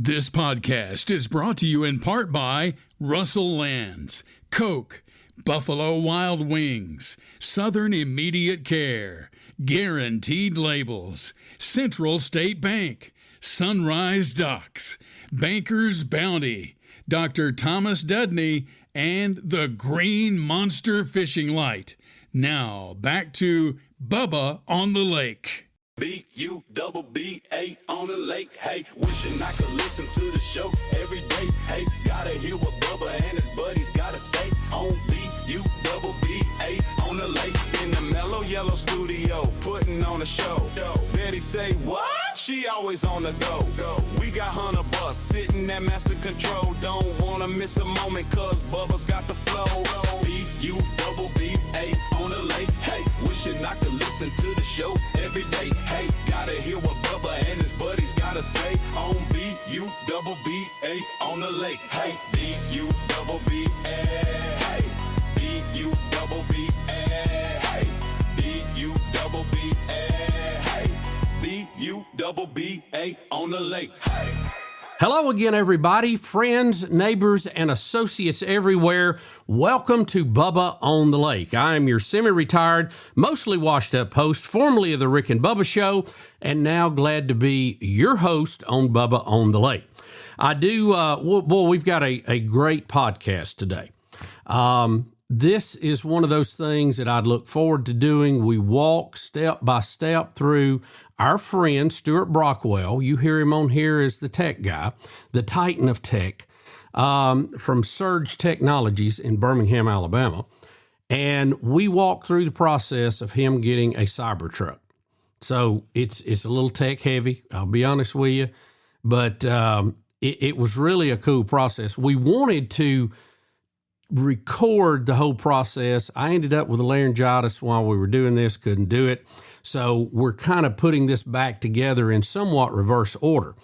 This podcast is brought to you in part by Russell Lands, Coke, Buffalo Wild Wings, Southern Immediate Care, Guaranteed Labels, Central State Bank, Sunrise Docks, Banker's Bounty, Dr. Thomas Dudney, and the Green Monster Fishing Light. Now, back to Bubba on the Lake. B-U-double-B-A on the lake, hey. Wishing I could listen to the show every day, hey. Gotta hear what Bubba and his buddies gotta say on B-U-double-B-A on the lake. In the mellow yellow studio, putting on a show. Betty say, what? She always on the go. We got Hunter Bus sitting at master control. Don't wanna miss a moment, cause Bubba's got the flow. B-U-double-B-A on the lake, hey. Wishing I could listen to the show every day, hey. Gotta hear what Bubba and his buddies gotta say on B-U-double-B-A on the lake, hey. B-U-double-B-A, hey. B-U-double-B-A, hey. B-U-double-B-A, hey. B-U-double-B-A on the lake, hey. Hello again, everybody, friends, neighbors, and associates everywhere. Welcome to Bubba on the Lake. I am your semi-retired, mostly washed-up host, formerly of the Rick and Bubba Show, and now glad to be your host on Bubba on the Lake. We've got a great podcast today. This is one of those things that I'd look forward to doing. We walk step by step through our friend, Stuart Brockwell. You hear him on here as the tech guy, the titan of tech, from Surge Technologies in Birmingham, Alabama. And we walk through the process of him getting a Cybertruck. So it's a little tech heavy, I'll be honest with you, but it was really a cool process. We wanted to record the whole process. I ended up with a laryngitis while we were doing this, couldn't do it. So we're kind of putting this back together in somewhat reverse order.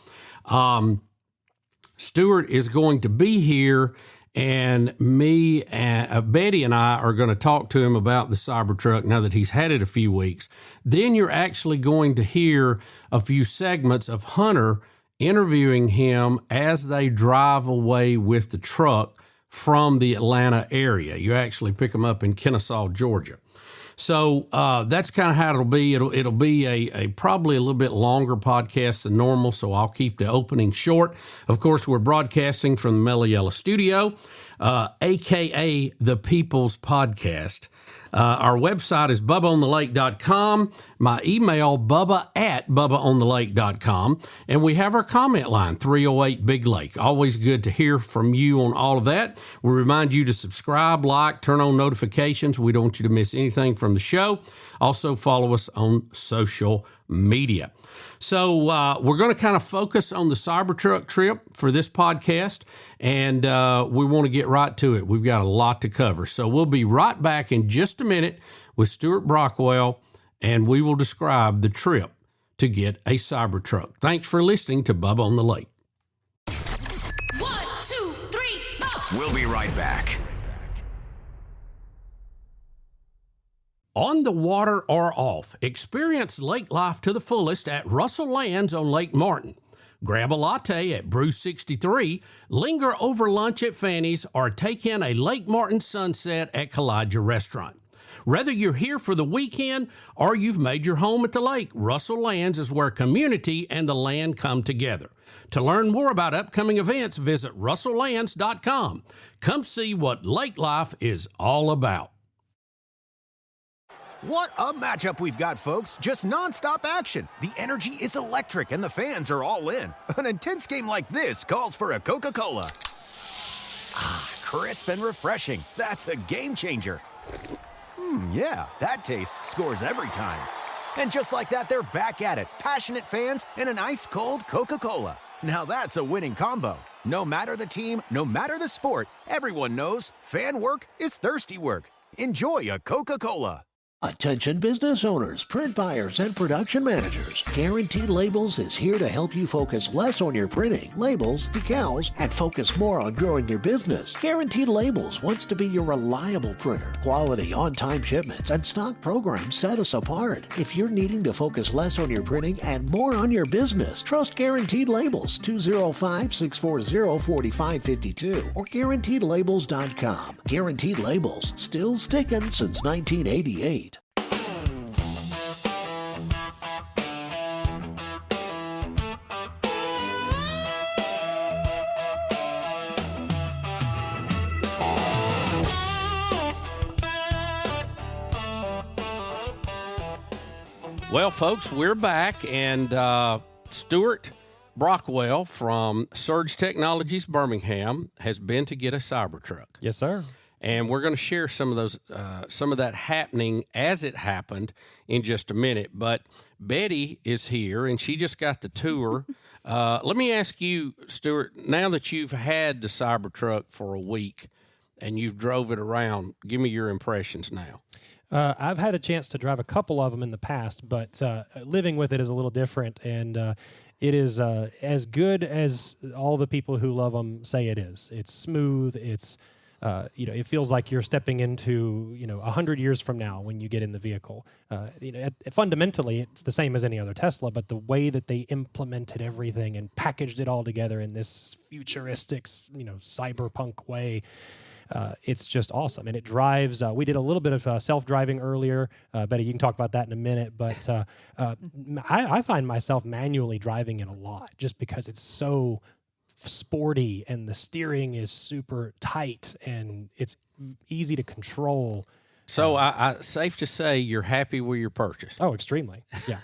Stuart is going to be here, and Betty and I are going to talk to him about the Cybertruck now that he's had it a few weeks. Then you're actually going to hear a few segments of Hunter interviewing him as they drive away with the truck from the Atlanta area. You actually pick them up in Kennesaw, Georgia. So that's kind of how it'll be. It'll be a probably a little bit longer podcast than normal, so I'll keep the opening short. Of course, we're broadcasting from the Mellow Yellow Studio, a.k.a. the People's Podcast. Our website is bubbaonthelake.com. My email, bubba@bubbaonthelake.com. And we have our comment line, 308-BIG-LAKE. Always good to hear from you on all of that. We remind you to subscribe, like, turn on notifications. We don't want you to miss anything from the show. Also, follow us on social media. So we're going to kind of focus on the Cybertruck trip for this podcast, and we want to get right to it. We've got a lot to cover. So we'll be right back in just a minute with Stuart Brockwell, and we will describe the trip to get a Cybertruck. Thanks for listening to Bubba on the Lake. 1, 2, 3, 4. We'll be right back. On the water or off, experience lake life to the fullest at Russell Lands on Lake Martin. Grab a latte at Brew 63, linger over lunch at Fanny's, or take in a Lake Martin sunset at Kalijah Restaurant. Whether you're here for the weekend or you've made your home at the lake, Russell Lands is where community and the land come together. To learn more about upcoming events, visit russelllands.com. Come see what lake life is all about. What a matchup we've got, folks. Just nonstop action. The energy is electric and the fans are all in. An intense game like this calls for a Coca-Cola. Ah, crisp and refreshing. That's a game changer. Yeah, that taste scores every time. And just like that, they're back at it. Passionate fans and an ice-cold Coca-Cola. Now that's a winning combo. No matter the team, no matter the sport, everyone knows fan work is thirsty work. Enjoy a Coca-Cola. Attention business owners, print buyers, and production managers. Guaranteed Labels is here to help you focus less on your printing, labels, decals, and focus more on growing your business. Guaranteed Labels wants to be your reliable printer. Quality, on-time shipments, and stock programs set us apart. If you're needing to focus less on your printing and more on your business, trust Guaranteed Labels, 205-640-4552 or GuaranteedLabels.com. Guaranteed Labels, still sticking since 1988. Well, folks, we're back, and Stuart Brockwell from Surge Technologies Birmingham has been to get a Cybertruck. Yes, sir. And we're going to share some of those, some of that happening as it happened in just a minute. But Betty is here, and she just got the tour. Let me ask you, Stuart, now that you've had the Cybertruck for a week and you've drove it around, give me your impressions now. I've had a chance to drive a couple of them in the past, but living with it is a little different, and it is as good as all the people who love them say it is. It's smooth. It's it feels like you're stepping into 100 years from now when you get in the vehicle. Fundamentally, it's the same as any other Tesla, but the way that they implemented everything and packaged it all together in this futuristic, cyberpunk way. It's just awesome, and it drives. We did a little bit of self-driving earlier. Betty, you can talk about that in a minute, but I find myself manually driving it a lot just because it's so sporty and the steering is super tight and it's easy to control. So I safe to say you're happy with your purchase. Oh, extremely. Yeah.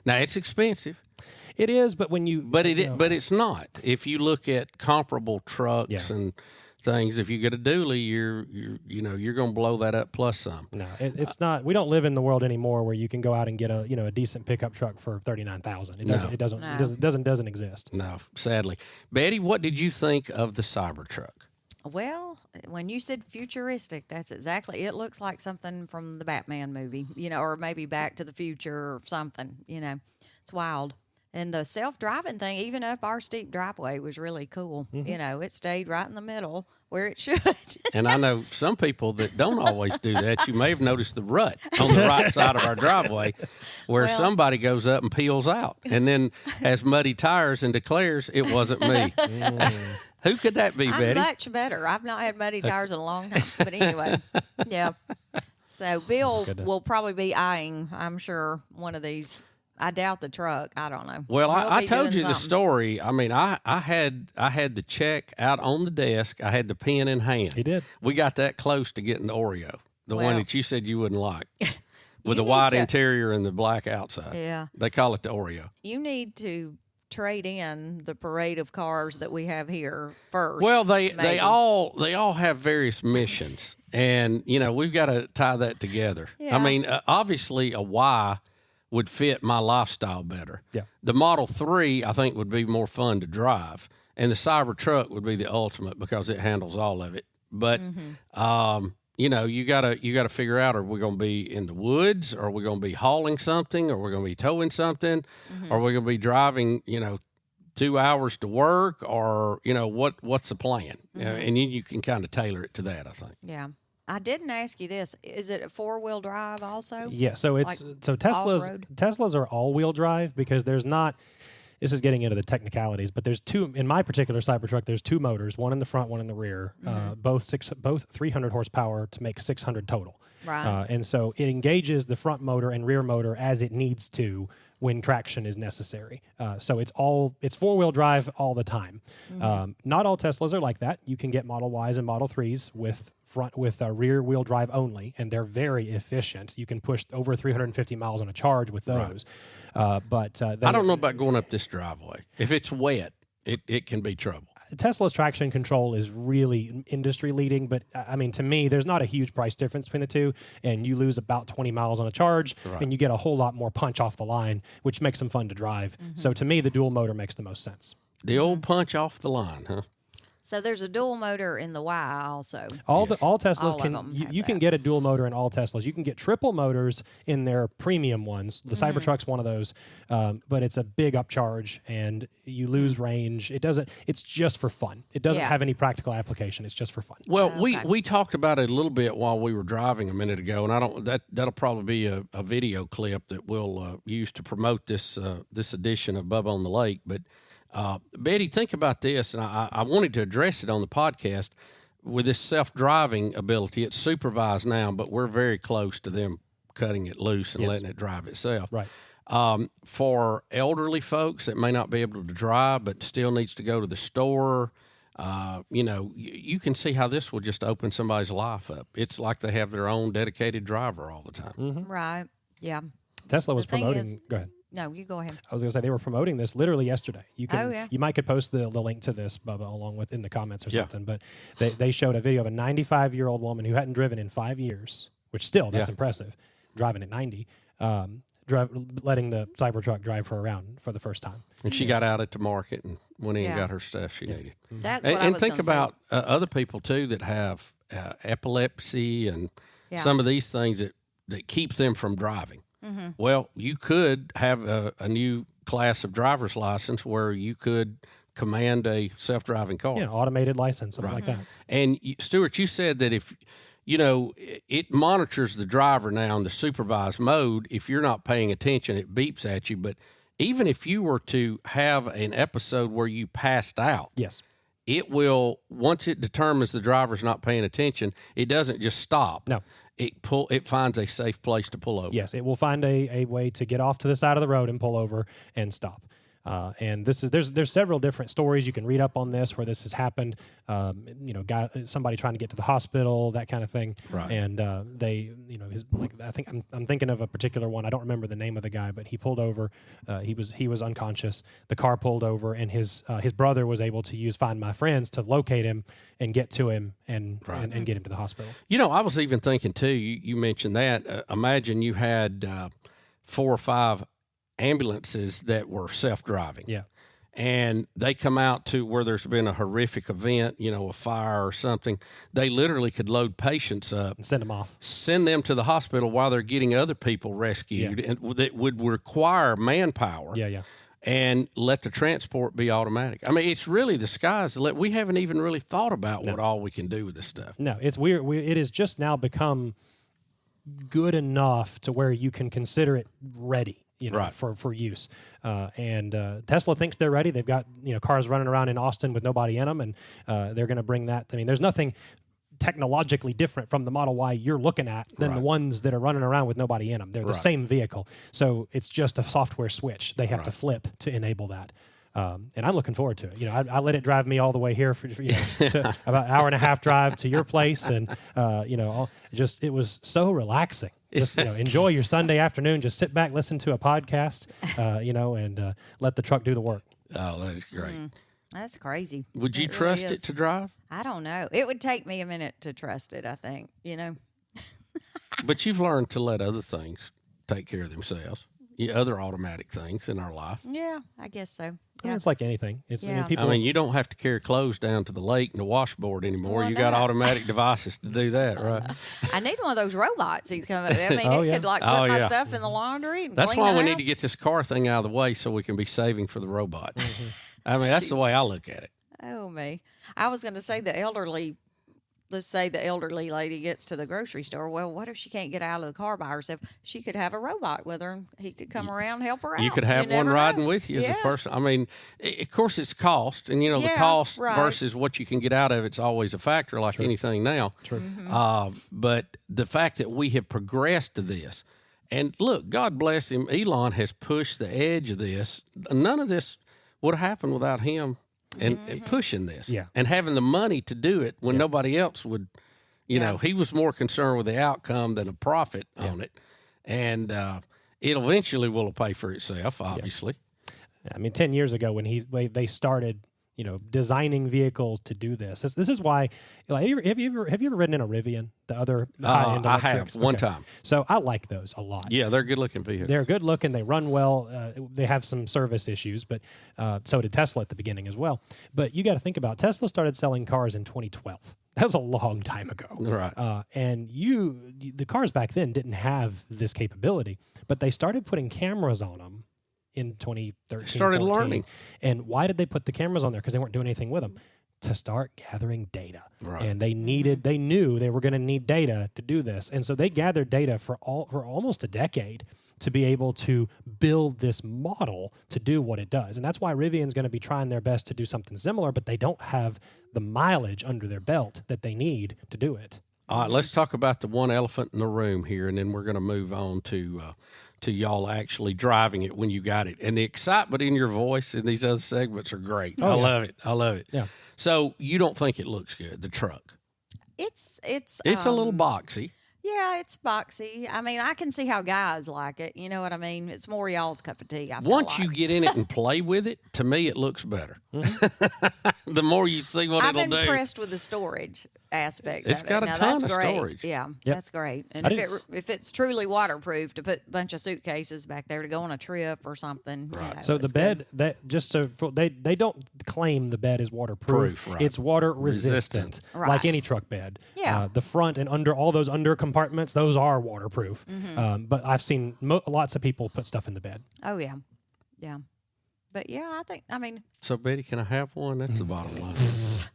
Now it's expensive. It is, but when you but it's not. If you look at comparable trucks and things, if you get a dually, you're going to blow that up plus some. No, it's not. We don't live in the world anymore where you can go out and get a decent pickup truck for $39,000. It doesn't exist. No, sadly. Betty, what did you think of the Cybertruck? Well, when you said futuristic, that's exactly. It looks like something from the Batman movie, or maybe Back to the Future or something. It's wild. And the self-driving thing, even up our steep driveway, was really cool. Mm-hmm. It stayed right in the middle where it should. And I know some people that don't always do that. You may have noticed the rut on the right side of our driveway where somebody goes up and peels out and then has muddy tires and declares it wasn't me. Who could that be, Betty? Much better. I've not had muddy tires in a long time. But anyway, yeah. So Bill will probably be eyeing, I'm sure, one of these. I doubt the truck. I don't know. Well, I told you the story. I mean, I had the check out on the desk. I had the pen in hand. He did. We got that close to getting the Oreo, the one that you said you wouldn't like, with the white interior and the black outside. Yeah. They call it the Oreo. You need to trade in the parade of cars that we have here first. Well, they all have various missions, and we've got to tie that together. Yeah. I mean, obviously a Y would fit my lifestyle better. Yeah. The Model 3, I think, would be more fun to drive. And the Cybertruck would be the ultimate because it handles all of it. But, you gotta figure out, are we going to be in the woods? Or are we going to be hauling something? Or are we going to be towing something? Or are we going to be driving, 2 hours to work? Or, what's the plan? And you can kind of tailor it to that, I think. Yeah. I didn't ask you this. Is it a 4-wheel drive also? Yeah, so Teslas are all-wheel drive because there's not. This is getting into the technicalities, but there's two in my particular Cybertruck. There's two motors, one in the front, one in the rear, both 300 horsepower to make 600 total. Right. And so it engages the front motor and rear motor as it needs to when traction is necessary. So it's 4-wheel drive all the time. Not all Teslas are like that. You can get Model Ys and Model 3s with rear wheel drive only, and they're very efficient. You can push over 350 miles on a charge with those. But I don't know about going up this driveway. If it's wet, it can be trouble. Tesla's traction control is really industry leading, but I mean, to me, there's not a huge price difference between the two, and you lose about 20 miles on a charge, and you get a whole lot more punch off the line, which makes them fun to drive. So to me, the dual motor makes the most sense. The old punch off the line, huh? So there's a dual motor in the Y also. All Teslas All of can them you, have you can that. get a dual motor in all Teslas. You can get triple motors in their premium ones. The Mm-hmm. Cybertruck's one of those, but it's a big upcharge and you lose range. It doesn't. It's just for fun. It doesn't Yeah. have any practical application. It's just for fun. Well, Okay. we talked about it a little bit while we were driving a minute ago, and I don't that'll probably be a video clip that we'll use to promote this this edition of Bubba on the Lake. But Betty, think about this, and I wanted to address it on the podcast with this self-driving ability. It's supervised now, but we're very close to them cutting it loose and Yes. letting it drive itself. Right. For elderly folks that may not be able to drive but still needs to go to the store, you can see how this will just open somebody's life up. It's like they have their own dedicated driver all the time. Right. Yeah. Tesla was The thing promoting. is- Go ahead. No, you go ahead. I was going to say they were promoting this literally yesterday. You can, Oh, yeah. You might could post the link to this, Bubba, along with in the comments or Yeah. something. But they showed a video of a 95-year-old woman who hadn't driven in 5 years, which still that's Yeah. impressive. Driving at 90, letting the Cybertruck drive her around for the first time. And she got out at the market and went in and Yeah. got her stuff she needed. That's And, what I and was think gonna say. about other people too that have epilepsy and Yeah. some of these things that keep them from driving. Mm-hmm. Well, you could have a new class of driver's license where you could command a self-driving car. Yeah, automated license, something like that. And Stuart, you said that if it monitors the driver now in the supervised mode. If you're not paying attention, it beeps at you. But even if you were to have an episode where you passed out, Yes. it will, once it determines the driver's not paying attention, it doesn't just stop. No. It finds a safe place to pull over. Yes, it will find a way to get off to the side of the road and pull over and stop. And there's several different stories you can read up on this where this has happened. Somebody trying to get to the hospital, that kind of thing. Right. And I'm thinking of a particular one. I don't remember the name of the guy, but he pulled over. He was unconscious. The car pulled over, and his brother was able to use Find My Friends to locate him and get to him and get him to the hospital. I was even thinking too, you mentioned that. Imagine you had 4 or 5 ambulances that were self-driving. Yeah. And they come out to where there's been a horrific event, a fire or something. They literally could load patients up, And send them off. send them to the hospital while they're getting other people rescued, and that would require manpower. Yeah. And let the transport be automatic. I mean, it's really the sky's the limit. We haven't even really thought about what all we can do with this stuff. No, it's weird. It has just now become good enough to where you can consider it ready, Right. for use. And Tesla thinks they're ready. They've got cars running around in Austin with nobody in them, and they're going to bring that. I mean, there's nothing technologically different from the Model Y you're looking at than the ones that are running around with nobody in them. They're the same vehicle. So it's just a software switch they have to flip to enable that. And I'm looking forward to it. I let it drive me all the way here for to about an hour and a half drive to your place, and it was so relaxing. Just enjoy your Sunday afternoon. Just sit back, listen to a podcast, and let the truck do the work. Oh, that is great. That's crazy. Would you It really trust is. it to drive? I don't know. It would take me a minute to trust it, I think, But you've learned to let other things take care of themselves. Other automatic things in our life. Yeah, I guess so. I mean, Yeah. it's like anything. Yeah. I mean, you don't have to carry clothes down to the lake and the washboard anymore. Well, You got no. automatic devices to do that, right? I need one of those robots he's coming. I mean, Oh, it yeah. could put Oh, my yeah. stuff in the laundry. And That's clean why the we need house. to get this car thing out of the way so we can be saving for the robot. I mean, that's the way I look at it. Oh me! I was going to say the elderly. Let's say the elderly lady gets to the grocery store. Well, what if she can't get out of the car by herself? She could have a robot with her, and he could come around and help her out. You could have one never riding know. with you as Yeah. a person. I mean, of course, it's cost, and the Yeah, cost right. versus what you can get out of it's always a factor, like anything now. True. But the fact that we have progressed to this, and look, God bless him, Elon has pushed the edge of this. None of this would have happened without him and pushing this, Yeah. and having the money to do it when nobody else would. He was more concerned with the outcome than a profit on it, and it eventually will pay for itself, obviously. I mean, 10 years ago when they started designing vehicles to do this. This is why. Like, have you ever ridden in a Rivian? The other high-end I electrics? have one time. So I like those a lot. Yeah, they're good-looking vehicles. They're good looking. They run well. They have some service issues, but so did Tesla at the beginning as well. But you got to think about Tesla started selling cars in 2012. That was a long time ago. Right. And the cars back then didn't have this capability, but they started putting cameras on them in 2013. Started 14. learning. And why did they put the cameras on there? Because they weren't doing anything with them. To start gathering data. Right. And they knew they were going to need data to do this. And so they gathered data for almost a decade to be able to build this model to do what it does. And that's why Rivian's going to be trying their best to do something similar, but they don't have the mileage under their belt that they need to do it. All right, let's talk about the one elephant in the room here, and then we're going to move on to y'all actually driving it when you got it. And the excitement in your voice in these other segments are great. I love it. I love it. Yeah. So you don't think it looks good, the truck? It's a little boxy. Yeah, it's boxy. I mean, I can see how guys like it. You know what I mean? It's more y'all's cup of tea. I feel Once you like. get in it and play with it, to me, it looks better. The more you see what I'm it'll do. impressed with the storage aspect. It's of got it. a Now, ton that's of great. storage. Yeah, Yep. that's great. And I if it's truly waterproof, to put a bunch of suitcases back there to go on a trip or something. Right. So the bed they don't claim the bed is waterproof. Right. It's water resistant, Right. like any truck bed. Yeah. The front and under all those under compartments, those are waterproof. But I've seen lots of people put stuff in the bed. Oh yeah, yeah. But yeah, I mean, So, Betty, can I have one? That's the bottom line.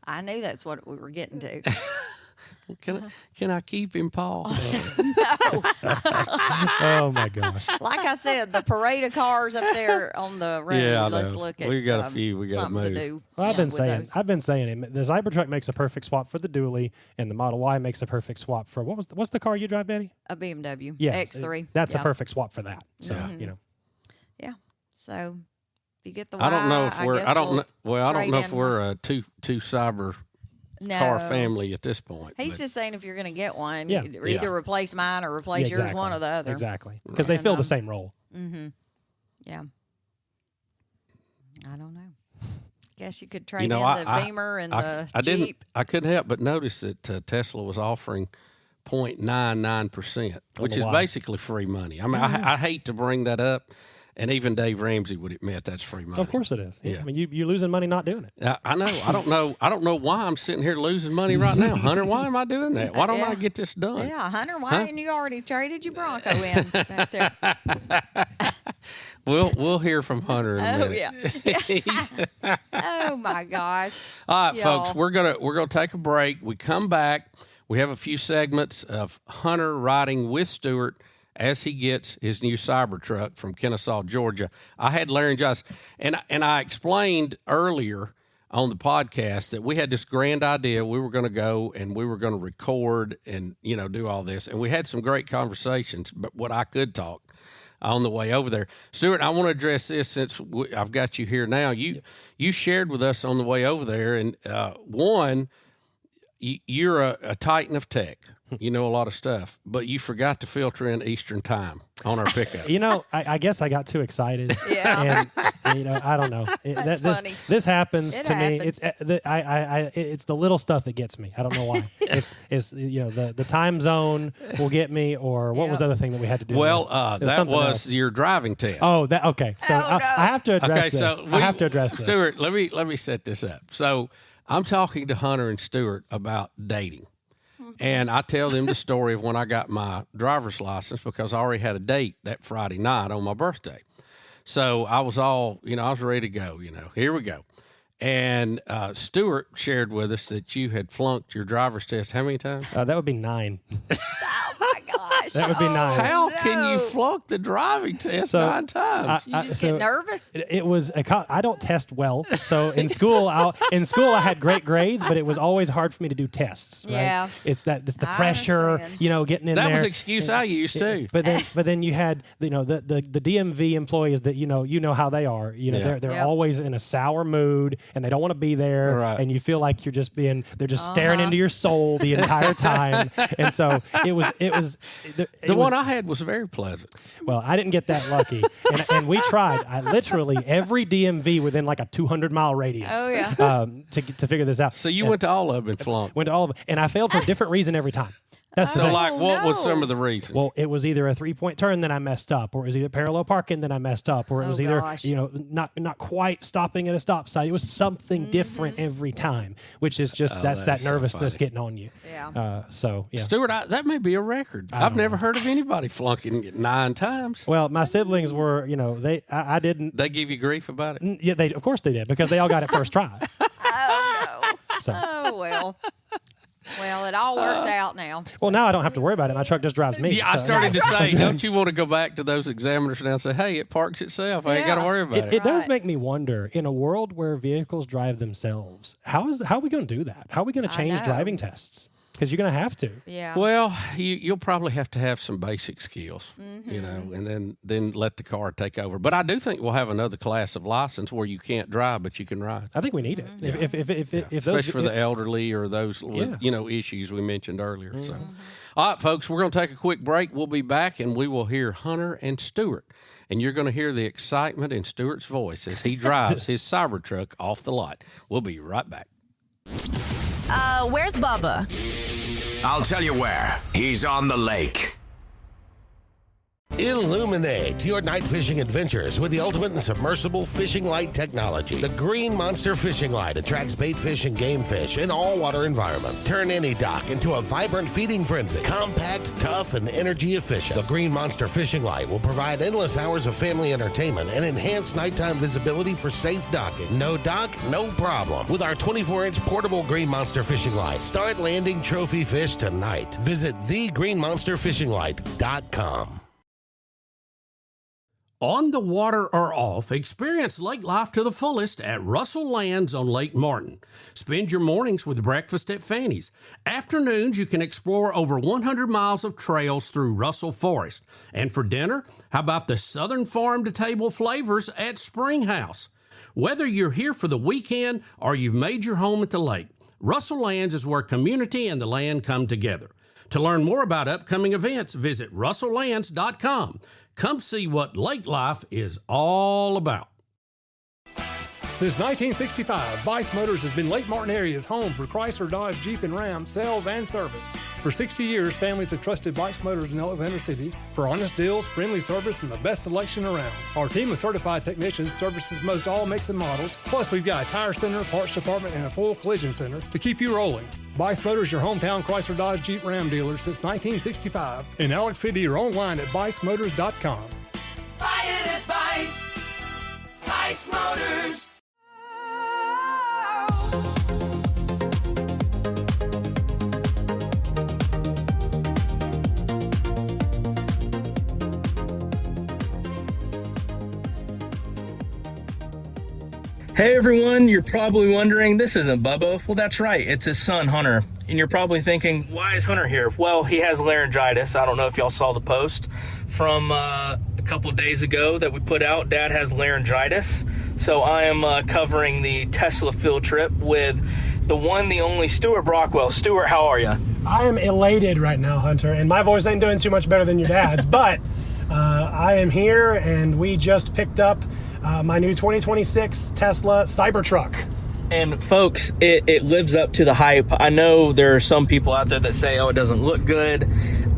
I knew that's what we were getting to. Can I keep him, Paul? Oh my gosh! Like I said, the parade of cars up there on the road. Yeah, I Let's know. look at. We got a few we gotta something move. to do. Well, with I've been those. saying it. The Cybertruck makes a perfect swap for the dually, and the Model Y makes a perfect swap for what's the car you drive, Betty? A BMW Yeah, X3. That's yeah. a perfect swap for that. So Yeah. So if you get the I don't know if Y, we're. guess I don't we'll know. Well, I don't trade know if in- we're a two cyber no. car family at this point. He's but- just saying if you're going to get one, Yeah. either Yeah. replace mine or replace yours, one or the other. Exactly, because they fill the same role. Yeah. I don't know. Guess you could trade know, in the I- Beamer and I the didn't. Jeep. I couldn't help but notice that Tesla was offering 0.99%, which the is Y. basically free money. I mean, I hate to bring that up, and even Dave Ramsey would admit that's free money. Of course it is. Yeah. I mean, you're losing money not doing it. I know. I don't know. I don't know why I'm sitting here losing money right now, Hunter. Why am I doing that? Why don't I get this done? Yeah, Hunter, why didn't you already traded your Bronco in back there? We'll hear from Hunter in a Oh minute. yeah. Oh my gosh. All right, Y'all. folks, we're gonna take a break. We come back. We have a few segments of Hunter riding with Stuart as he gets his new Cybertruck from Kennesaw, Georgia. I had laryngitis, and I explained earlier on the podcast that we had this grand idea. We were going to go and we were going to record and do all this, and we had some great conversations. But what I could talk on the way over there, Stuart, I want to address this since I've got you here now. You shared with us on the way over there, and you're a titan of tech. You know a lot of stuff, but you forgot to filter in Eastern time on our pickup. I guess I got too excited. Yeah. And I don't know. That's funny. This happens It to me. happens. It's the little stuff that gets me. I don't know why. it's the time zone will get me, or what was the other thing that we had to do? Well, There that something was else. your driving test. Oh, that okay. So I have to address this. I have to address this. Stuart, let me set this up. So I'm talking to Hunter and Stuart about dating. And I tell them the story of when I got my driver's license because I already had a date that Friday night on my birthday. So I was all, I was ready to go, here we go. And Stuart shared with us that you had flunked your driver's test how many times? That would be 9. Oh my gosh. That would be 9. How can you flunk the driving test 9 times? You just get nervous? It was I don't test well, so in school I had great grades, but it was always hard for me to do tests. Right? Yeah. It's the I pressure, understand. getting in That there. was an excuse I used too. But then you had the DMV employees that you know how they are. They're Yep. always in a sour mood and they don't want to be there, Right. and you feel like they're just staring into your soul the entire time. And so it was The one I had was very pleasant. Well, I didn't get that lucky, and we tried. Literally every DMV within like a 200-mile radius. Oh yeah. To figure this out. So you went to all of them and flunked. Went to all of them, and I failed for a different reason every time. That's the So, thing. like, what was some of the reasons? Well, it was either a 3-point turn that I messed up, or it was either parallel parking that I messed up, or it was either gosh. not quite stopping at a stop sign. It was something different every time, which is just that's that so nervousness funny. getting on you. Yeah. So yeah. Stuart, that may be a record. I've never heard of anybody flunking it 9 times. Well, my siblings were, I didn't. They give you grief about it? Yeah, of course they did, because they all got it first try. Oh no. So. Oh well. Well, it all worked out now. Well, now I don't have to worry about it. My truck just drives me. Yeah, I so. started to say, don't you want to go back to those examiners now and say, hey, it parks itself. I ain't got to worry about it. It does make me wonder, in a world where vehicles drive themselves, how are we going to do that? How are we going to change know. driving tests? Because you're going to have to. Yeah. Well, you'll probably have to have some basic skills, and then let the car take over. But I do think we'll have another class of license where you can't drive, but you can ride. I think we need it. If Especially those, for the elderly or those with, issues we mentioned earlier. So, all right, folks, we're going to take a quick break. We'll be back, and we will hear Hunter and Stuart. And you're going to hear the excitement in Stuart's voice as he drives his Cybertruck off the lot. We'll be right back. Where's Bubba? I'll tell you where. He's on the lake. Illuminate your night fishing adventures with the ultimate in submersible fishing light technology. The Green Monster Fishing Light attracts bait fish and game fish in all water environments. Turn any dock into a vibrant feeding frenzy. Compact, tough, and energy efficient. The Green Monster Fishing Light will provide endless hours of family entertainment and enhanced nighttime visibility for safe docking. No dock, no problem. With our 24-inch portable Green Monster Fishing Light, start landing trophy fish tonight. Visit thegreenmonsterfishinglight.com. On the water or off, experience lake life to the fullest at Russell Lands on Lake Martin. Spend your mornings with breakfast at Fanny's. Afternoons, you can explore over 100 miles of trails through Russell Forest. And for dinner, how about the Southern farm-to-table flavors at Springhouse? Whether you're here for the weekend or you've made your home at the lake, Russell Lands is where community and the land come together. To learn more about upcoming events, visit russelllands.com. Come see what lake life is all about. Since 1965, Bice Motors has been Lake Martin area's home for Chrysler, Dodge, Jeep, and Ram sales and service. For 60 years, families have trusted Bice Motors in Alexander City for honest deals, friendly service, and the best selection around. Our team of certified technicians services most all makes and models. Plus, we've got a tire center, parts department, and a full collision center to keep you rolling. Bice Motors, your hometown Chrysler, Dodge, Jeep, Ram dealer since 1965. In Alex City or online at bicemotors.com. Buy it at Bice. Bice Motors. Hey everyone, you're probably wondering, this isn't Bubba. Well, that's right, it's his son, Hunter. And you're probably thinking, why is Hunter here? Well, he has laryngitis. I don't know if y'all saw the post from a couple of days ago that we put out. Dad has laryngitis. So I am covering the Tesla field trip with the one, the only Stuart Brockwell. Stuart, how are you? I am elated right now, Hunter, and my voice ain't doing too much better than your dad's, but I am here, and we just picked up my new 2026 Tesla Cybertruck. And folks, it lives up to the hype. I know there are some people out there that say, oh, it doesn't look good.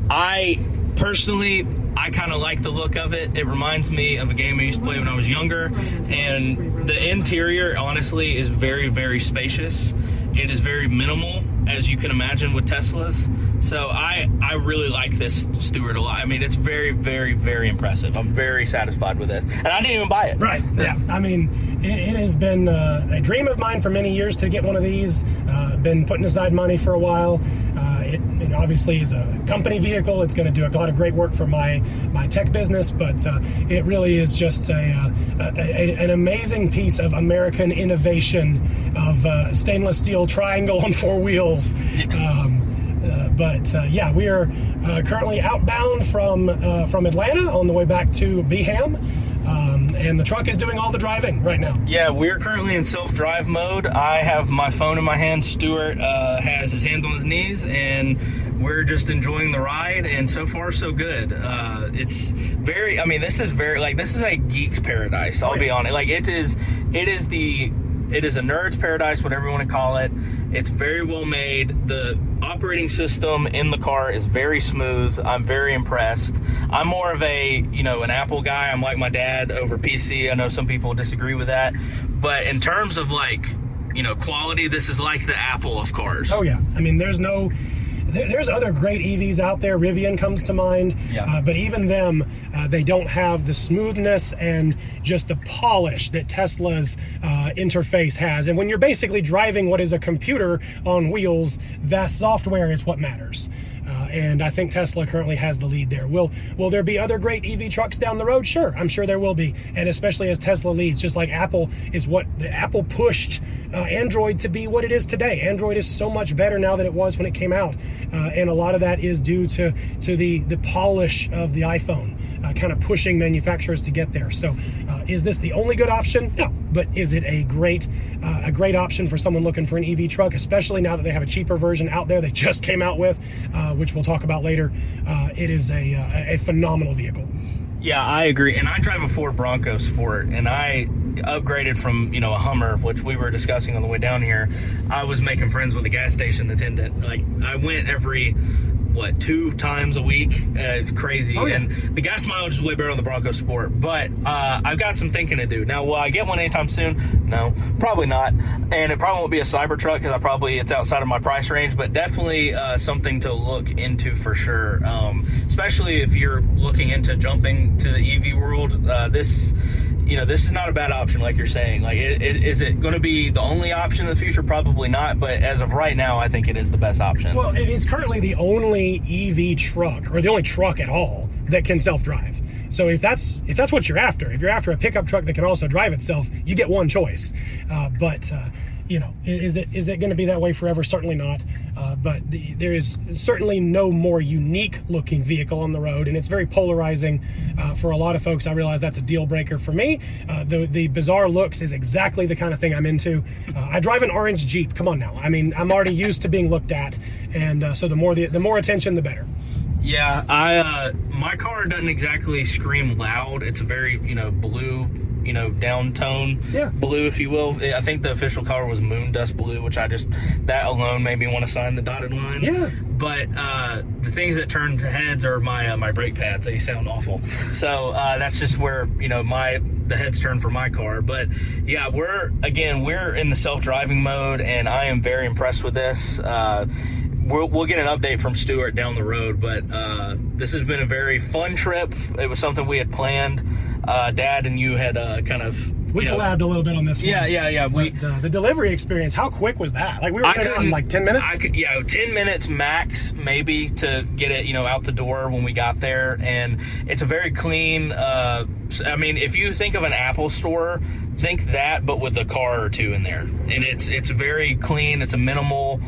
I personally kind of like the look of it. It reminds me of a game I used to play when I was younger. And the interior, honestly, is very, very spacious. It is very minimal, as you can imagine with Teslas. So I really like this Stuart a lot. I mean, it's very, very, very impressive. I'm very satisfied with this. And I didn't even buy it. Right, yeah. I mean, it has been a dream of mine for many years to get one of these. Been putting aside money for a while. It obviously is a company vehicle. It's going to do a lot of great work for my tech business, but it really is just an amazing piece of American innovation of stainless steel triangle on 4 wheels. Yeah, we are currently outbound from Atlanta on the way back to Beham. And the truck is doing all the driving right now. Yeah, we're currently in self-drive mode. I have my phone in my hand. Stuart has his hands on his knees, and we're just enjoying the ride, and so far so good. It's very, I mean, this is a geek's paradise. I'll be honest. Like it is a nerd's paradise, whatever you want to call it. It's very well made. The operating system in the car is very smooth. I'm very impressed. I'm more of an Apple guy. I'm like my dad over PC. I know some people disagree with that, but in terms of quality, this is like the Apple of cars. Oh yeah. I mean, there's other great EVs out there. Rivian comes to mind, but even them, they don't have the smoothness and just the polish that Tesla's interface has. And when you're basically driving what is a computer on wheels, that software is what matters. And I think Tesla currently has the lead there. Will there be other great EV trucks down the road? Sure, I'm sure there will be. And especially as Tesla leads, just like Apple pushed Android to be what it is today. Android is so much better now than it was when it came out. And a lot of that is due to the polish of the iPhone, kind of pushing manufacturers to get there. So is this the only good option? No. But is it a great option for someone looking for an EV truck, especially now that they have a cheaper version out there they just came out with, which we'll talk about later. It is a phenomenal vehicle. Yeah, I agree. And I drive a Ford Bronco Sport, and I upgraded from, a Hummer, which we were discussing on the way down here. I was making friends with a gas station attendant. Like, I went every 2 times a week. It's crazy. Oh, yeah. And the gas mileage is way better on the Bronco Sport, but I've got some thinking to do. Now, will I get one anytime soon? No, probably not. And it probably won't be a Cybertruck because it's outside of my price range, but definitely something to look into for sure. Especially if you're looking into jumping to the EV world. This is not a bad option, like you're saying. Like, is it going to be the only option in the future? Probably not, but as of right now, I think it is the best option. Well, it's currently the only EV truck, or the only truck at all, that can self-drive. So if that's what you're after, if you're after a pickup truck that can also drive itself, you get one choice. Is it going to be that way forever? Certainly not. But there is certainly no more unique looking vehicle on the road, and it's very polarizing for a lot of folks. I realize that's a deal breaker for me. The bizarre looks is exactly the kind of thing I'm into. I drive an orange Jeep. Come on now. I mean, I'm already used to being looked at, and so the more attention, the better. Yeah, my car doesn't exactly scream loud. It's a very, blue, downtone blue, if you will. I think the official color was moon dust blue, which that alone made me want to sign the dotted line. Yeah. But the things that turn heads are my brake pads. They sound awful. So that's just where, the heads turn for my car. But yeah, we're in the self-driving mode, and I am very impressed with this. We'll get an update from Stuart down the road, but this has been a very fun trip. It was something we had planned. Dad and you had We collabed a little bit on this one. Yeah. The delivery experience, how quick was that? Like, we were there in 10 minutes? 10 minutes max, maybe, to get it, out the door when we got there. And it's a very clean, if you think of an Apple store, think that, but with a car or two in there. And it's very clean. It's a minimal,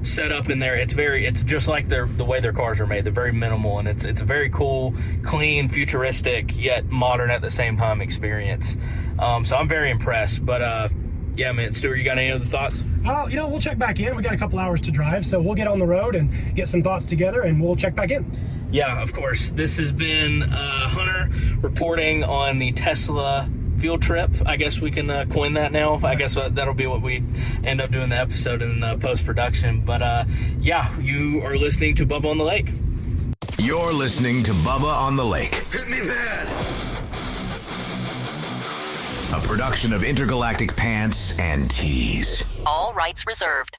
set up in there. It's just like the way their cars are made. They're very minimal, and it's a very cool, clean, futuristic, yet modern at the same time experience. So I'm very impressed. But yeah, man, Stuart, you got any other thoughts? We'll check back in. We got a couple hours to drive, so we'll get on the road and get some thoughts together, and we'll check back in. Yeah, of course. This has been Hunter reporting on the Tesla field trip. I guess we can coin that now. I guess that'll be what we end up doing the episode in the post-production. But you are listening to Bubba on the Lake. You're listening to Bubba on the Lake. Hit me bad. A production of Intergalactic Pants and Tees. All rights reserved.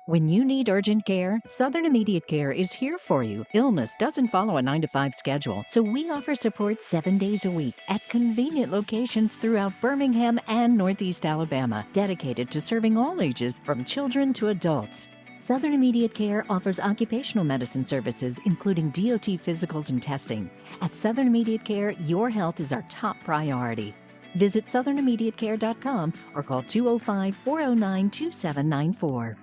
When you need urgent care, Southern Immediate Care is here for you. Illness doesn't follow a 9-to-5 schedule, so we offer support 7 days a week at convenient locations throughout Birmingham and Northeast Alabama, dedicated to serving all ages from children to adults. Southern Immediate Care offers occupational medicine services, including DOT physicals and testing. At Southern Immediate Care, your health is our top priority. Visit southernimmediatecare.com or call 205-409-2794.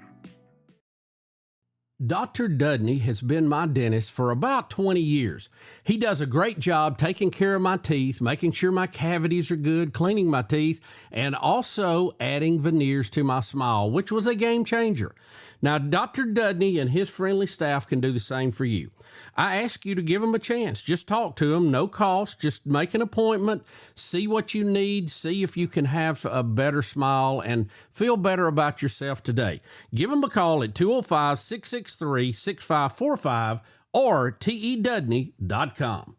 Dr. Dudney has been my dentist for about 20 years. He does a great job taking care of my teeth, making sure my cavities are good, cleaning my teeth, and also adding veneers to my smile, which was a game changer. Now, Dr. Dudney and his friendly staff can do the same for you. I ask you to give them a chance. Just talk to them, no cost. Just make an appointment, see what you need, see if you can have a better smile and feel better about yourself today. Give them a call at 205-663-6545 or tedudney.com.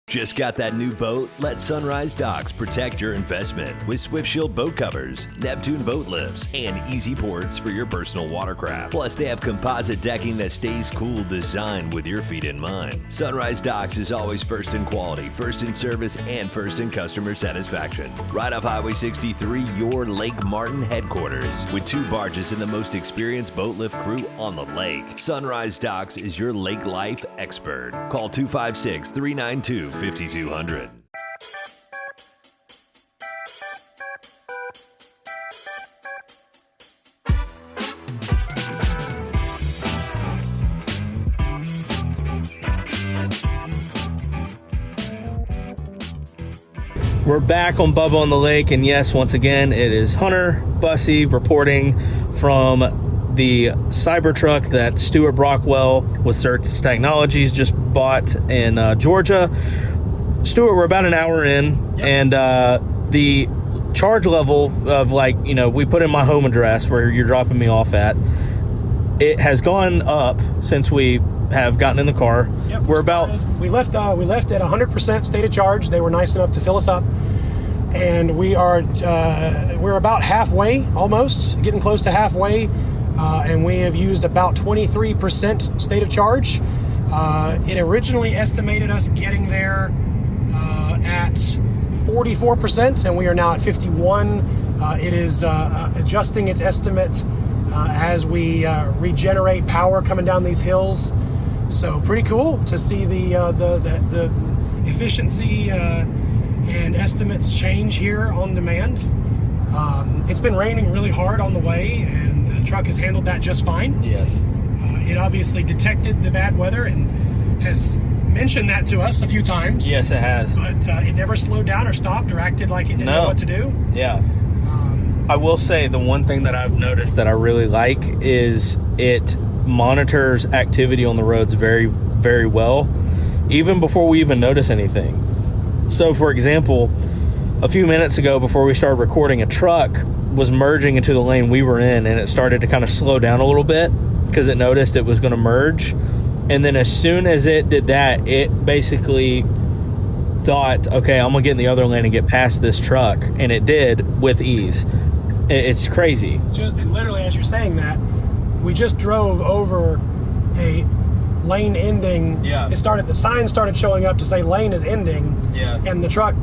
Just got that new boat? Let Sunrise Docks protect your investment with Swift Shield boat covers, Neptune boat lifts, and easy ports for your personal watercraft. Plus, they have composite decking that stays cool, designed with your feet in mind. Sunrise Docks is always first in quality, first in service, and first in customer satisfaction. Right off Highway 63, your Lake Martin headquarters, with 2 barges and the most experienced boat lift crew on the lake. Sunrise Docks is your lake life expert. Call 256-392-5200. We're back on Bubba on the Lake, and yes, once again, it is Hunter Bussey reporting from the Cybertruck that Stuart Brockwell with Search Technologies just bought in Georgia. Stuart, we're about an hour in, and the charge level of, like, you know, we put in my home address where you're dropping me off at. It has gone up since we have gotten in the car. Yep, we left at 100% state of charge. They were nice enough to fill us up, and we're about halfway, almost getting close to halfway, and we have used about 23% state of charge. It originally estimated us getting there at 44%, and we are now at 51. It is adjusting its estimate as we regenerate power coming down these hills. So pretty cool to see the efficiency and estimates change here on demand. It's been raining really hard on the way, and the truck has handled that just fine. Yes. It obviously detected the bad weather and has mentioned that to us a few times. Yes, it has. But it never slowed down or stopped or acted like it didn't know what to do. Yeah. I will say the one thing that I've noticed that I really like is it monitors activity on the roads very, very well, even before we even notice anything. So, for example, a few minutes ago before we started recording, a truck was merging into the lane we were in, and it started to kind of slow down a little bit because it noticed it was going to merge. And then as soon as it did that, it basically thought, okay, I'm going to get in the other lane and get past this truck. And it did with ease. It's crazy. Just literally, as you're saying that, we just drove over a lane ending. Yeah. The sign started showing up to say lane is ending. Yeah. And the truck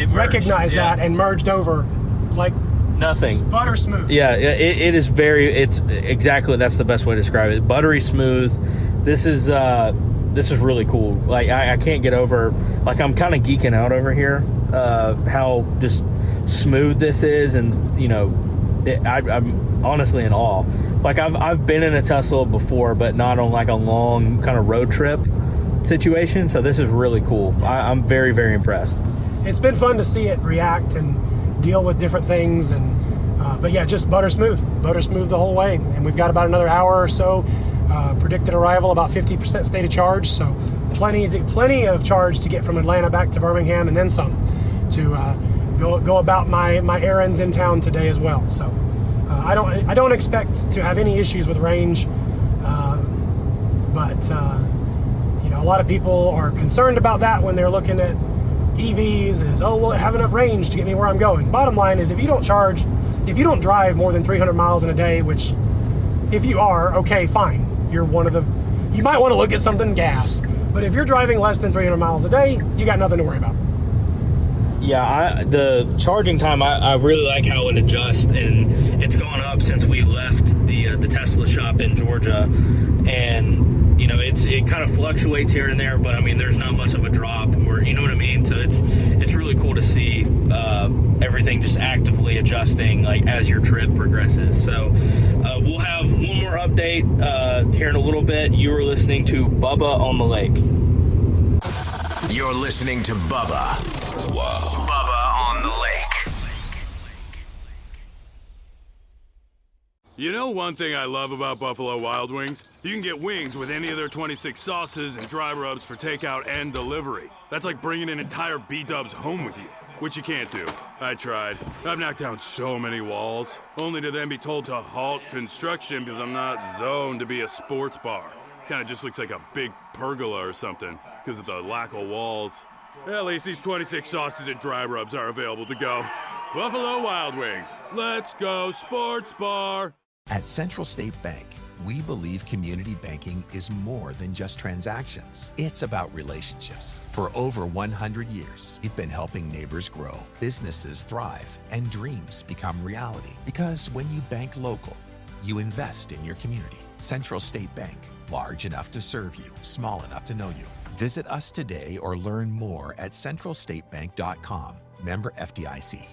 recognized that and merged over like nothing. Butter smooth. Yeah, it's exactly, that's the best way to describe it. Buttery smooth. This is really cool. Like, I can't get over, like, I'm kind of geeking out over here, how just smooth this is. And, you know, I'm honestly in awe. Like, I've been in a Tesla before, but not on like a long kind of road trip situation. So this is really cool. I'm very, very impressed. It's been fun to see it react and deal with different things. And but yeah, just butter smooth the whole way. And we've got about another hour or so. Predicted arrival about 50% state of charge. So plenty of charge to get from Atlanta back to Birmingham, and then some to go about my errands in town today as well. So I don't expect to have any issues with range, but you know, a lot of people are concerned about that when they're looking at EVs. Will it have enough range to get me where I'm going? Bottom line is, if you don't drive more than 300 miles in a day, which if you are, okay, fine. You might want to look at something gas, but if you're driving less than 300 miles a day, you got nothing to worry about. Yeah, the charging time, I really like how it adjusts, and it's gone up since we left the Tesla shop in Georgia, and you know, it kind of fluctuates here and there, but I mean, there's not much of a drop, or you know what I mean. So it's really cool to see everything just actively adjusting like as your trip progresses. So we'll have one more update State here in a little bit. You are listening to Bubba on the Lake. You're listening to Bubba. Whoa. Bubba on the Lake. You know one thing I love about Buffalo Wild Wings? You can get wings with any of their 26 sauces and dry rubs for takeout and delivery. That's like bringing an entire B-dubs home with you, which you can't do. I tried. I've knocked down so many walls, only to then be told to halt construction because I'm not zoned to be a sports bar. Kind of just looks like a big pergola or something because of the lack of walls. At least these 26 sauces and dry rubs are available to go. Buffalo Wild Wings. Let's go sports bar. At Central State Bank, we believe community banking is more than just transactions. It's about relationships. For over 100 years, we've been helping neighbors grow, businesses thrive, and dreams become reality. Because when you bank local, you invest in your community. Central State Bank, large enough to serve you, small enough to know you. Visit us today or learn more at centralstatebank.com. Member FDIC.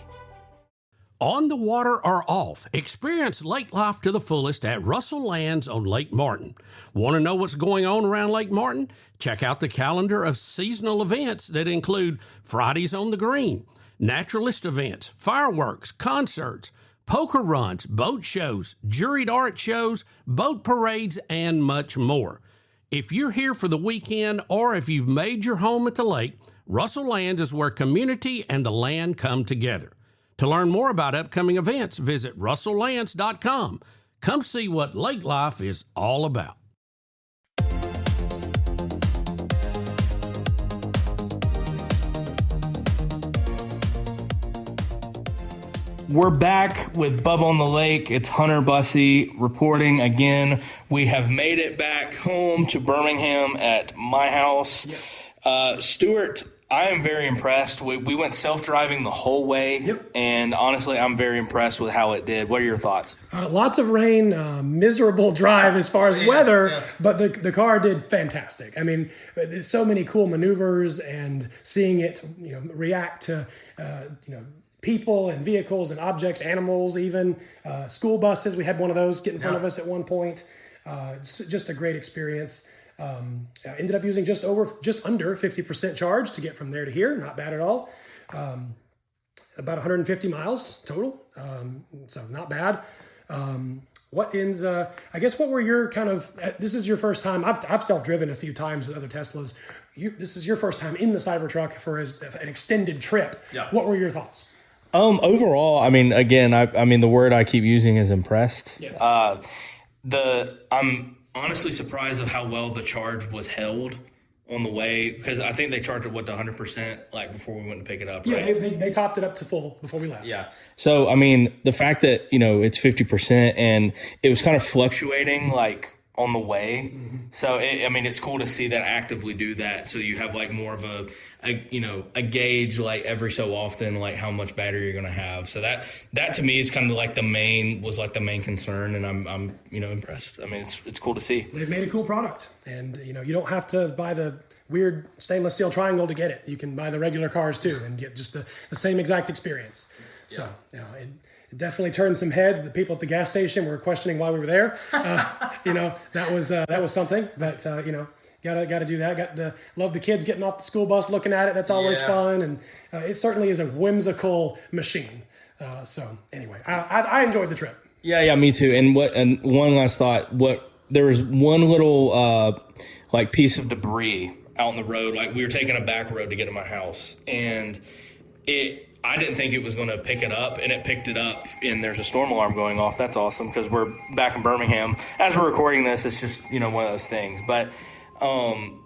On the water or off, experience lake life to the fullest at Russell Lands on Lake Martin. Want to know what's going on around Lake Martin? Check out the calendar of seasonal events that include Fridays on the Green, naturalist events, fireworks, concerts, poker runs, boat shows, juried art shows, boat parades, and much more. If you're here for the weekend or if you've made your home at the lake, Russell Lands is where community and the land come together. To learn more about upcoming events, visit russelllands.com. Come see what lake life is all about. We're back with Bubba on the Lake. It's Hunter Bussey reporting again. We have made it back home to Birmingham at my house. Yes. Stuart, I am very impressed. We went self-driving the whole way, and honestly, I'm very impressed with how it did. What are your thoughts? Lots of rain, miserable drive as far as weather, but the car did fantastic. I mean, there's so many cool maneuvers and seeing it, react to, people and vehicles and objects, animals, even school buses. We had one of those get in front of us at one point. Just a great experience. Ended up using just under 50% charge to get from there to here. Not bad at all. About 150 miles total. So not bad. I guess what were your kind of, this is your first time. I've self-driven a few times with other Teslas. This is your first time in the Cybertruck for an extended trip. Yeah. What were your thoughts? Overall, I mean, again, the word I keep using is impressed. Yeah. I'm honestly surprised of how well the charge was held on the way, because I think they charged it to 100% like before we went to pick it up. Yeah, right? they topped it up to full before we left. Yeah. So I mean, the fact that it's 50% and it was kind of fluctuating like on the way. Mm-hmm. So it's cool to see that actively do that. So you have like more of a gauge like every so often, like how much battery you're going to have. So that to me is kind of like the main concern. And I'm impressed. I mean, it's cool to see. They've made a cool product, and you don't have to buy the weird stainless steel triangle to get it. You can buy the regular cars too and get just the same exact experience. Yeah. So, it definitely turned some heads. The people at the gas station were questioning why we were there. That was something. But gotta do that. Love the kids getting off the school bus, looking at it. That's always fun, and it certainly is a whimsical machine. So anyway, I enjoyed the trip. Yeah, me too. And one last thought. There was one little piece of debris out on the road. Like we were taking a back road to get to my house, and I didn't think it was going to pick it up, and it picked it up, and there's a storm alarm going off. That's awesome, because we're back in Birmingham. As we're recording this, it's just, one of those things. But, I'm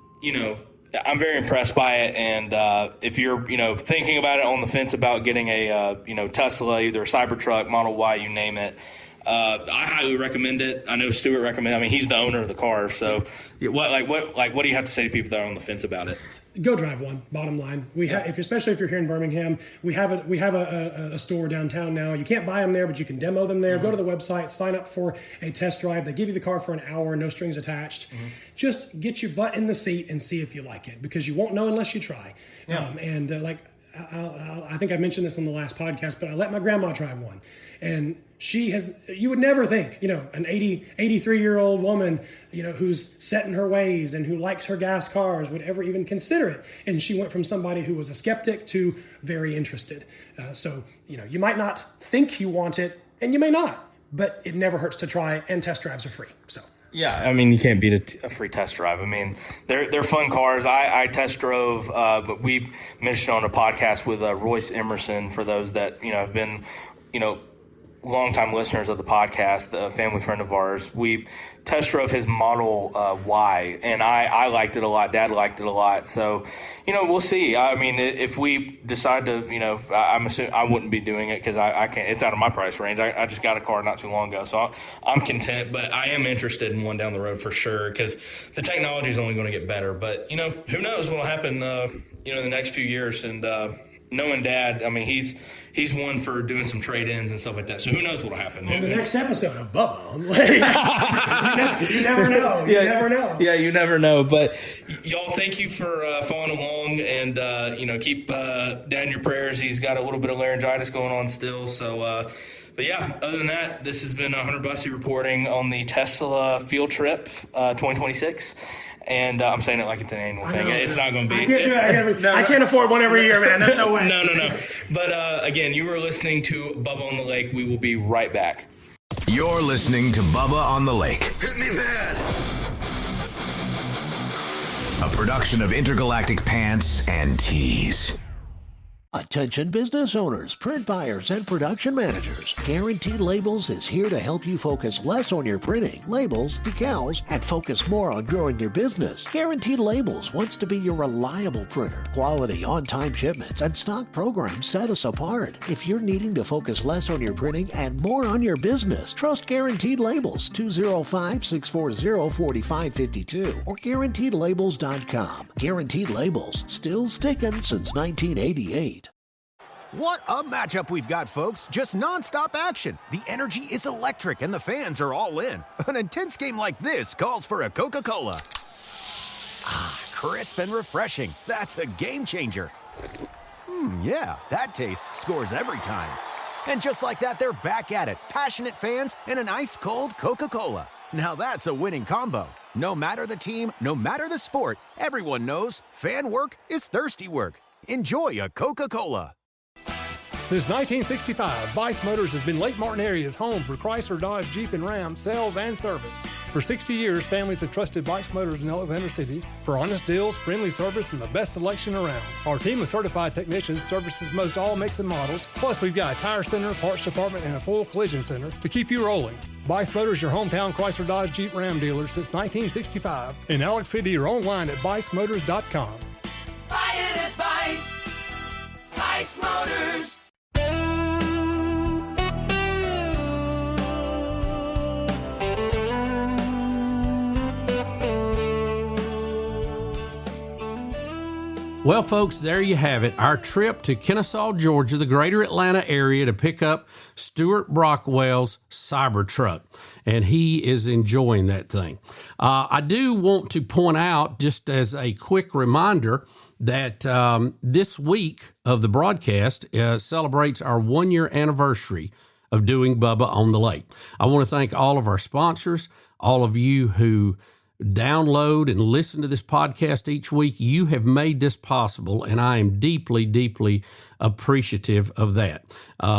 very impressed by it, and if you're, thinking about it, on the fence about getting a, Tesla, either a Cybertruck, Model Y, you name it, I highly recommend it. I know Stuart recommended. I mean, he's the owner of the car, so what do you have to say to people that are on the fence about it? Go drive one. Bottom line, especially if you're here in Birmingham, we have a store downtown now. You can't buy them there, but you can demo them there. Mm-hmm. Go to the website, sign up for a test drive. They give you the car for an hour, no strings attached. Mm-hmm. Just get your butt in the seat and see if you like it, because you won't know unless you try. Yeah. I think I mentioned this on the last podcast, but I let my grandma drive one. And you would never think, an 83-year-old woman, who's set in her ways and who likes her gas cars would ever even consider it. And she went from somebody who was a skeptic to very interested. So, you might not think you want it, and you may not, but it never hurts to try, and test drives are free. So. Yeah, I mean, you can't beat a free test drive. I mean, they're fun cars. I test drove, but we mentioned on a podcast with Royce Emerson, for those that, have been, longtime listeners of the podcast, a family friend of ours. We test drove his Model Y, and I liked it a lot. Dad liked it a lot. So, we'll see. I mean, if we decide to, I'm assuming I wouldn't be doing it because I can't. It's out of my price range. I just got a car not too long ago, so I'm content. But I am interested in one down the road for sure because the technology is only going to get better. But who knows what will happen? In the next few years. And knowing Dad, I mean, he's one for doing some trade-ins and stuff like that. So who knows what will happen? On the next episode of Bubba on the Lake. you never know. You never know. Yeah, you never know. But y'all, thank you for following along, and keep Dad in your prayers. He's got a little bit of laryngitis going on still. So, but yeah, other than that, this has been Hunter Bussey reporting on the Tesla field trip 2026. And I'm saying it like it's an annual thing. It's not going to be. I can't afford one every year, man. There's no way. No. But again, you were listening to Bubba on the Lake. We will be right back. You're listening to Bubba on the Lake. Hit me bad. A production of Intergalactic Pants and Tees. Attention business owners, print buyers, and production managers. Guaranteed Labels is here to help you focus less on your printing, labels, decals, and focus more on growing your business. Guaranteed Labels wants to be your reliable printer. Quality, on-time shipments, and stock programs set us apart. If you're needing to focus less on your printing and more on your business, trust Guaranteed Labels, 205-640-4552 or GuaranteedLabels.com. Guaranteed Labels, still sticking since 1988. What a matchup we've got, folks. Just nonstop action. The energy is electric and the fans are all in. An intense game like this calls for a Coca-Cola. Crisp and refreshing. That's a game changer. Yeah, that taste scores every time. And just like that, they're back at it. Passionate fans and an ice-cold Coca-Cola. Now that's a winning combo. No matter the team, no matter the sport, everyone knows fan work is thirsty work. Enjoy a Coca-Cola. Since 1965, Bice Motors has been Lake Martin area's home for Chrysler, Dodge, Jeep, and Ram sales and service. For 60 years, families have trusted Bice Motors in Alexander City for honest deals, friendly service, and the best selection around. Our team of certified technicians services most all makes and models. Plus, we've got a tire center, parts department, and a full collision center to keep you rolling. Bice Motors, your hometown Chrysler, Dodge, Jeep, Ram dealer since 1965. In Alex City or online at bicemotors.com. Buy it at Bice. Bice Motors. Well, folks, there you have it. Our trip to Kennesaw, Georgia, the greater Atlanta area, to pick up Stuart Brockwell's Cybertruck. And he is enjoying that thing. I do want to point out, just as a quick reminder, that this week of the broadcast celebrates our 1-year anniversary of doing Bubba on the Lake. I want to thank all of our sponsors, all of you who download and listen to this podcast each week. You have made this possible, and I am deeply, deeply appreciative of that.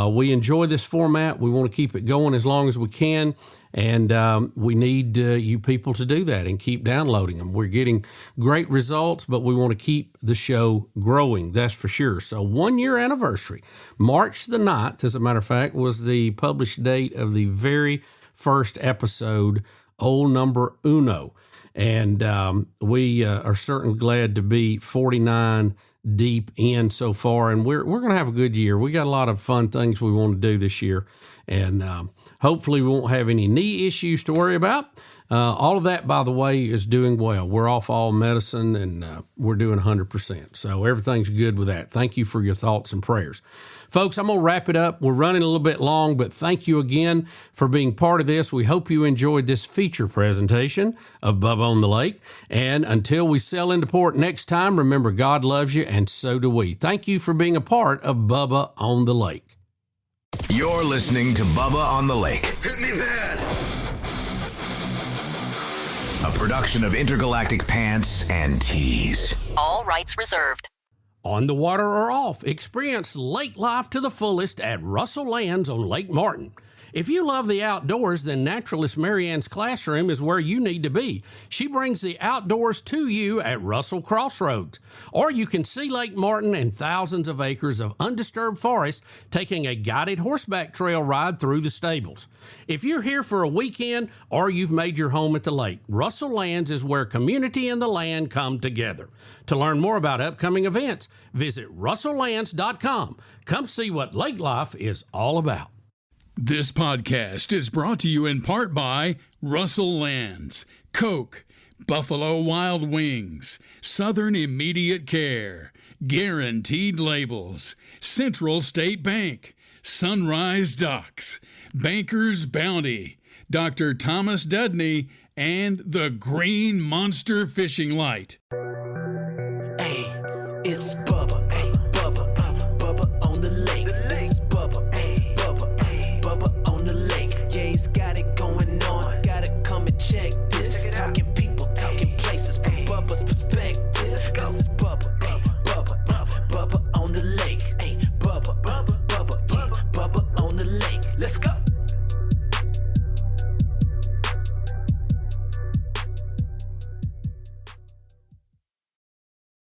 We enjoy this format. We want to keep it going as long as we can, and we need you people to do that and keep downloading them. We're getting great results, but we want to keep the show growing, that's for sure. So 1-year anniversary, March the 9th, as a matter of fact, was the published date of the very first episode, old number uno. And we are certainly glad to be 49 deep in so far. And we're going to have a good year. We got a lot of fun things we want to do this year. And hopefully we won't have any knee issues to worry about. All of that, by the way, is doing well. We're off all medicine, and we're doing 100%. So everything's good with that. Thank you for your thoughts and prayers. Folks, I'm going to wrap it up. We're running a little bit long, but thank you again for being part of this. We hope you enjoyed this feature presentation of Bubba on the Lake. And until we sail into port next time, remember, God loves you, and so do we. Thank you for being a part of Bubba on the Lake. You're listening to Bubba on the Lake. Hit me bad. A production of Intergalactic Pants and Tees. All rights reserved. On the water or off, experience lake life to the fullest at Russell Lands on Lake Martin. If you love the outdoors, then Naturalist Marianne's classroom is where you need to be. She brings the outdoors to you at Russell Crossroads. Or you can see Lake Martin and thousands of acres of undisturbed forest taking a guided horseback trail ride through the stables. If you're here for a weekend or you've made your home at the lake, Russell Lands is where community and the land come together. To learn more about upcoming events, visit russelllands.com. Come see what lake life is all about. This podcast is brought to you in part by Russell Lands, Coke, Buffalo Wild Wings, Southern Immediate Care, Guaranteed Labels, Central State Bank, Sunrise Docks, Banker's Bounty, Dr. Thomas Dudney, and the Green Monster Fishing Light.